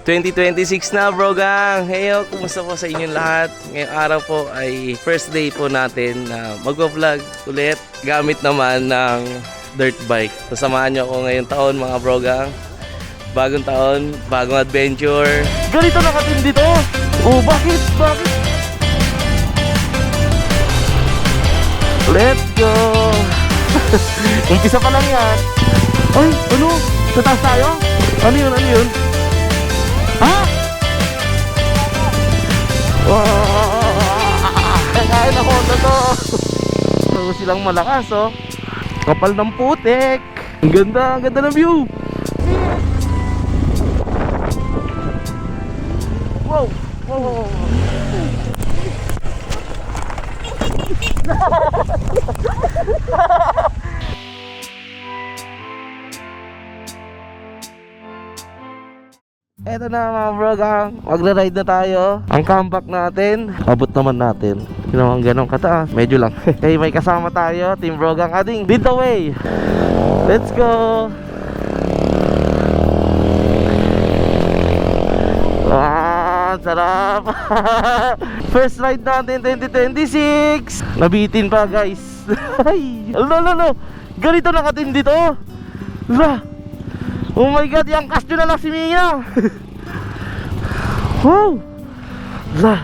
2026 na, bro gang. Heyo, kumusta po sa inyong lahat? Ngayong araw po ay first day po natin na magvo-vlog ulit gamit naman ng dirt bike. So samahan nyo ako ngayong taon mga bro gang. Bagong taon, bagong adventure. Ganito nakatindi to. Oh, bakit? Bakit? Let's go. Umpisa pa lang yan. Ay, ano? Tataas tayo? Ano yun? Ano yun? Ha? Kakain ako na to. So silang malakas oh. Kapal ng putik. Ang ganda ng view. Wow, wow. Eto na mga bro gang, magra-ride na tayo. Ang comeback natin, abot naman natin. Hindi naman ganun kataas, medyo lang. Kaya may kasama tayo, Team Bro Gang ating lead the way. Let's go. Wow, sarap. First ride natin 2026. Nabitin pa guys. Ay, lolo, ganito nakatindi to. Oh my god, yung cast na lang si Mia. Wow. La.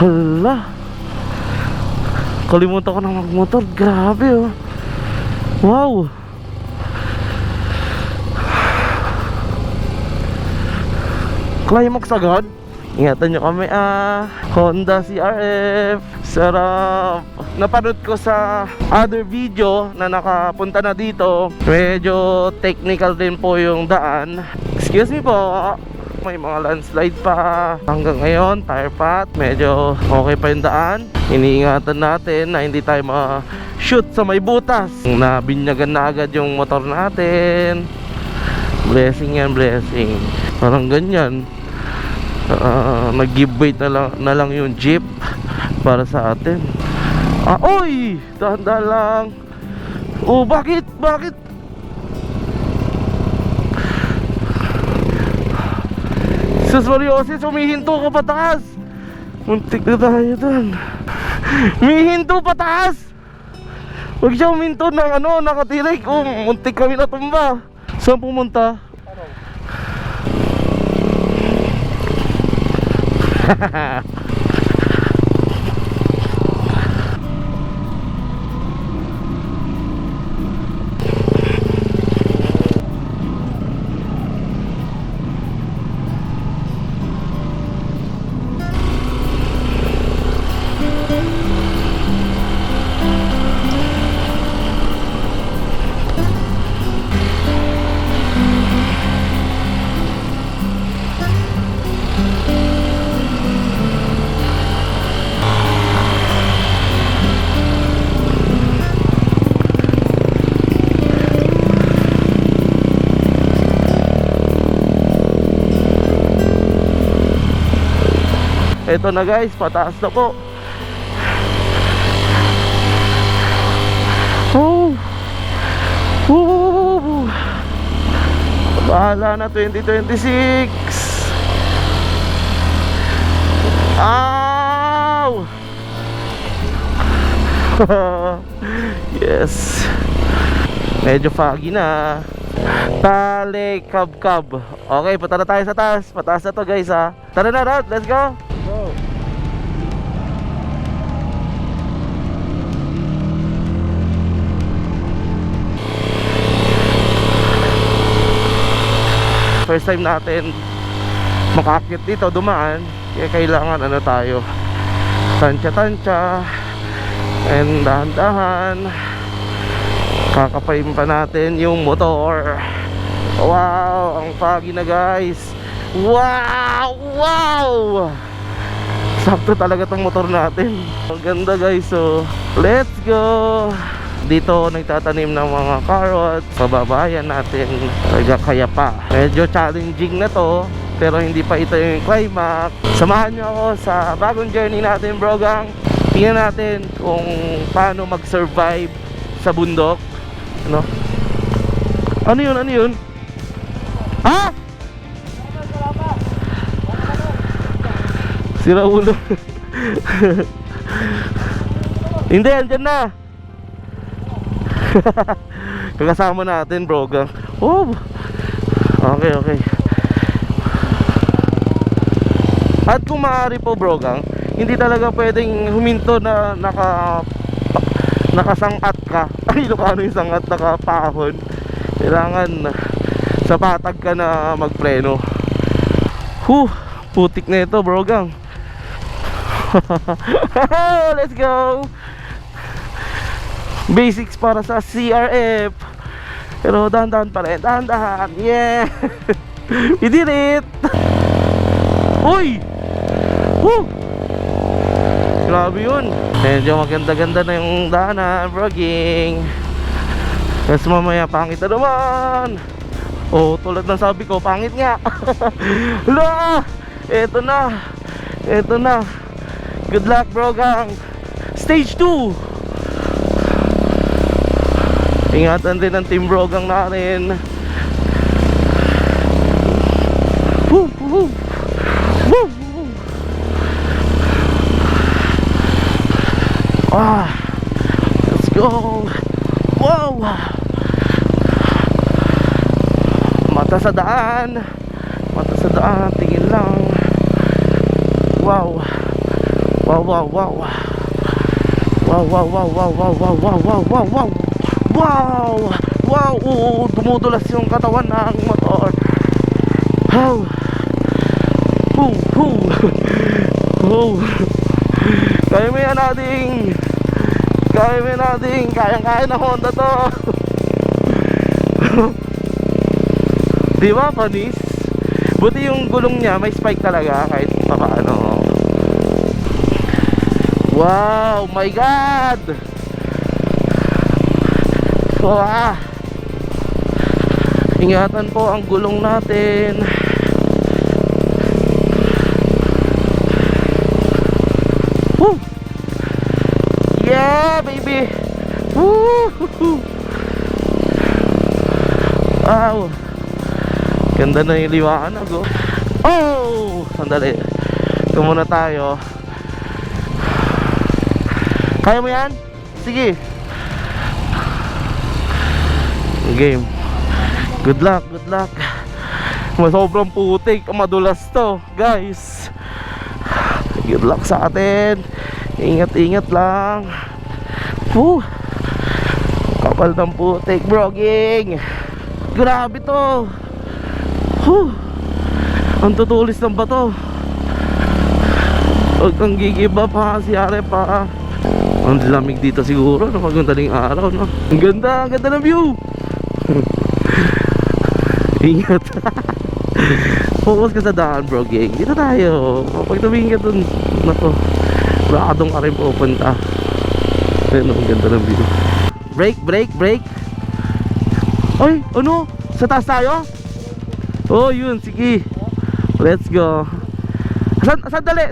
Hala. Kalimutan ko na magmotor. Grabe oh. Wow. Climax agad. Ingatan nyo kami Honda CRF. Sarap. Napanood ko sa other video na nakapunta na dito. Medyo technical din po yung daan. Excuse me po. May mga landslide pa. Hanggang ngayon, tire path. Medyo okay pa yung daan. Iniingatan natin na hindi tayo ma-shoot sa may butas. Nabinyagan na agad yung motor natin. Blessing yan, blessing. Parang ganyan. Nag-give weight na lang yung jeep para sa atin. Oy! Dahan-dahan lang. Oh, bakit? Sus Mariosis, humihinto ka pataas. Muntik na tayo dun. Humihinto pataas. Huwag siya huminto ng nakatirik. Oh, muntik kami natumba. Saan pumunta? Ito na guys, pataas na po. Bahala na 2026. Ow! Yes. Medyo foggy na. Tali kab. Okay, punta na tayo sa taas. Pataas na to guys ha. Tara na Rod, let's go. Go. First time natin makakit dito, dumaan. Kaya kailangan tayo tansya and dahan-dahan. Kakapain pa natin yung motor. Wow, ang foggy na guys. Wow. Sakto talaga tong motor natin. Ang ganda guys. So let's go. Dito nagtatanim ng mga carrots. Pababayan natin. Kaya pa. Medyo challenging na to, pero hindi pa ito yung climax. Samahan nyo ako sa bagong journey natin bro gang. Tingnan natin kung paano mag-survive sa bundok. Ano? Ano yun? Ano yun? Ha? Sira ulo. Hindi, andyan na. Kasama natin, bro. Oh. Okay, okay. At kung maaari po, bro, hindi talaga pwedeng huminto na nakasangat ka. Ay, ano yung sangat, nakapahon. Kailangan sa patag ka na magpreno. Putik na ito, bro. Let's go. Basics para sa CRF. Pero dahan-dahan pa rin. Dahan-dahan. Yeah. We did it. Uy. Grabe yun. Medyo maganda-ganda na yung daanan, broging. Tapos mamaya pangit na naman. Oh, tulad ng sabi ko, pangit nga. Hala. Eto na. Eto na. Good luck, bro, gang. Stage 2. Ingatan din ng team bro gang natin. Woo, woo. Woo, woo. Let's go. Wow. Mata sa daan. Mata sa daan, tingin lang. Wow. Wow, wow, wow. Wow, wow, wow, wow, wow, wow, wow, wow, wow, wow. Wow! Wow! Dumudulas yung katawan ng motor. Wow! Wow! Kaya mo yan nating. Kaya mo yan nating. Kayang-kaya na Honda to. Diba, panis? Buti yung gulong niya may spike talaga kahit papaano. Wow! My God! Ingatan po ang gulong natin. Woo! Yeah, baby. Woo! Wow. Ganda na yung liwanag, oh. Oh! Sandali. Ito muna tayo. Kaya mo yan? Sige. Game. Good luck, good luck. Sobrang putik, madulas to, guys. Good luck sa atin. Ingat-ingat lang. Kapal ng putik, broging. Grabe to. Ang tutulis ng bato. Huwag kang give up ha, si Are pa. Ang lamig dito siguro, napagmadaling araw, no? Ang ganda ng view. Ingat. Focus ka sa daan, bro, gang. Dito tayo. Pag tumingin ka dun, nako, baka doon ka rin pupunta. Ayun, ang ganda ng view. Break. Ay, ano? Sa taas tayo? Oh, yun, sige. Let's go. Sandali.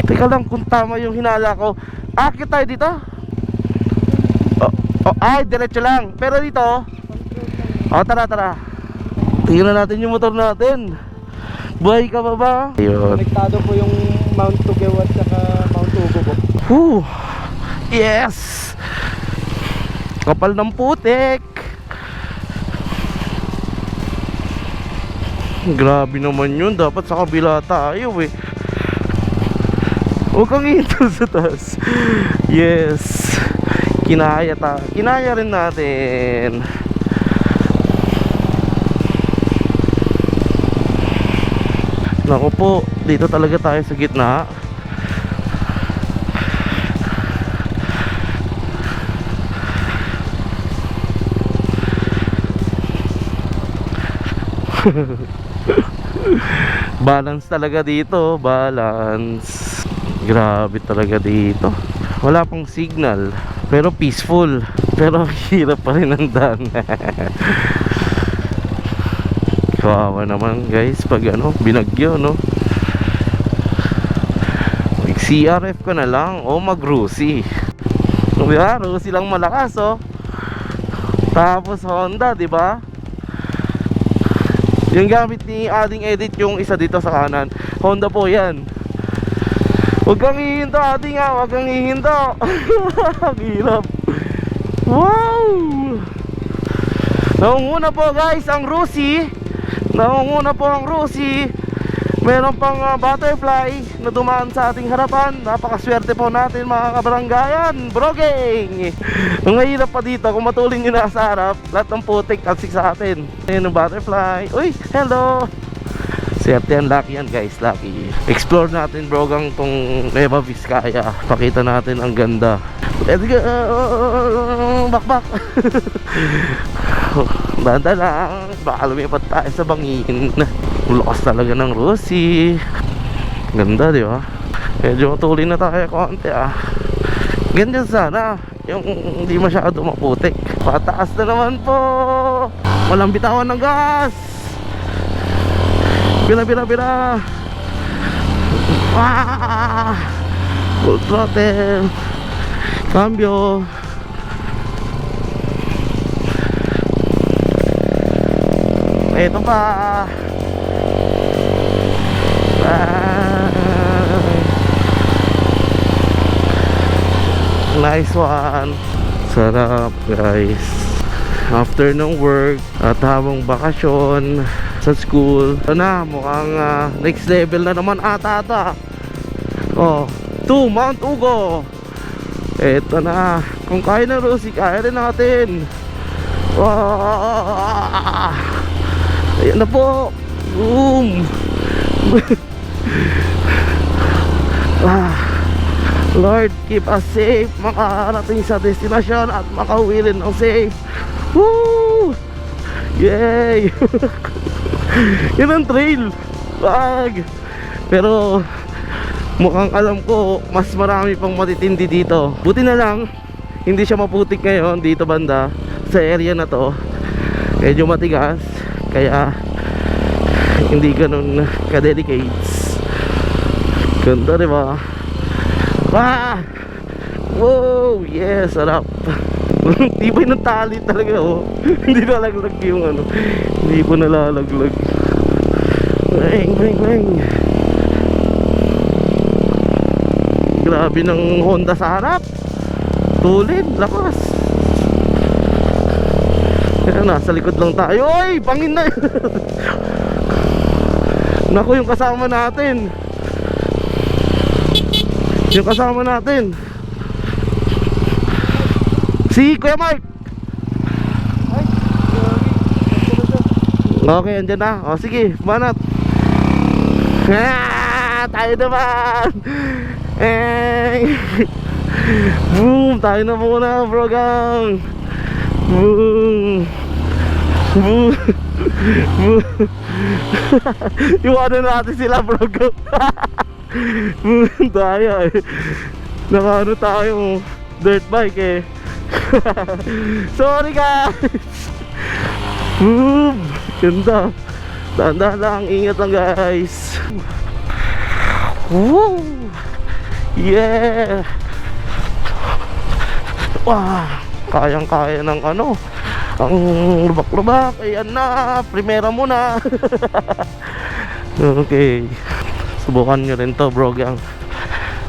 Teka lang kung tama yung hinala ko. Akit tayo dito? Ay, diretso lang. Pero dito, tara. Tingnan natin yung motor natin. Buhay ka ba? Ayun. Konektado po yung Mount Tugew at saka Mount Ugo po. Yes! Kapal ng putik. Grabe naman yun. Dapat sa kabila tayo eh. Huwag kang ito sa taas. Yes. Kinaya rin natin. Naku po, dito talaga tayo sa gitna. Balance talaga dito, balance. Grabe talaga dito. Wala pong signal, pero peaceful. Pero hirap pa rin ang daan. Kawawa naman guys pag binagyo, no? Mag CRF ka na lang o mag-Rusi. Di ba? Rusi lang malakas, oh. Tapos Honda, di ba? Yung gamit ni Ading Edit yung isa dito sa kanan. Honda po yan. Huwag kang hihinto, Ading, ha. Huwag kang hihinto. Ang hirap. Wow! Nangunguna po, guys, ang Rusi. Nangunguna po ang Rusi. Meron pang butterfly na dumaan sa ating harapan. Napakaswerte po natin, mga kabaranggayan. Brogeng! Ang mahirap pa dito, kung matulin nyo na sa harap, lahat ng putik talsik sa atin. Ayun ang butterfly. Uy, hello! Swerte yan, lucky yan, guys, lucky. Explore natin, brogang, tong Nueva Vizcaya. Pakita natin ang ganda. Let's go! Bakbak! Banda lang, baka lumipat tayo sa bangin. Lakas talaga ng Rusi. Ganda, di ba? Medyo matulin na tayo konti, ah. Ganyan sana, yung hindi masyado maputik. Pataas na naman po. Walang bitawan ng gas. Bira. Full throttle. Cambio. Ito pa. Nice one. Sarap, guys. After ng work at habang bakasyon sa school, ito na, mukhang next level na naman ata ata. Oh, to Mount Ugo. Ito na. Kung kaya na Rosie, kaya rin natin. Ayan na po. Boom. Lord, keep us safe. Makarating sa destinasyon at makauwi rin ng safe. Woo! Yay! Yun ang trail. Wag. Pero mukhang alam ko mas marami pang matitindi dito. Buti na lang hindi siya maputik ngayon dito banda sa area na to. Medyo matigas, kaya hindi ganun ka-dedicates. Ganda, diba? Wow! Yes, sarap. Tibay ng tali talaga, oh. Hindi nalalaglag yung ano. Hindi po nalalaglag. Bang. Grabe ng Honda sa harap. Tulid, lakas. Ayan, nasa likod lang tayo. Oy, bangin na. Naku, yung kasama natin. Si Kuya Mark. Okay, andyan na. O sige, banat. Tayo naman. Boom, tayo na muna, bro gang. Boom. Iwanan natin sila, bro gang. Tayo eh. Nakaano tayo, dirt bike eh. Sorry guys. Boom. Ganda. Dahan-dahan lang, ingat lang guys. Woo. Yeah. Wah, kayang-kaya ng ano, ang lubak-lubak. Ayan na, primera muna. Okay, subukan nyo rin to, bro gang.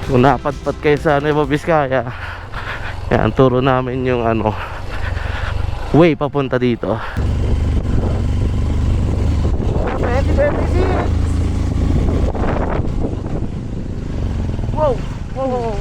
Kung napadpad kayo sa Nueva Vizcaya, yan, turo namin yung ano, way papunta dito. 2026. Wow. Wow.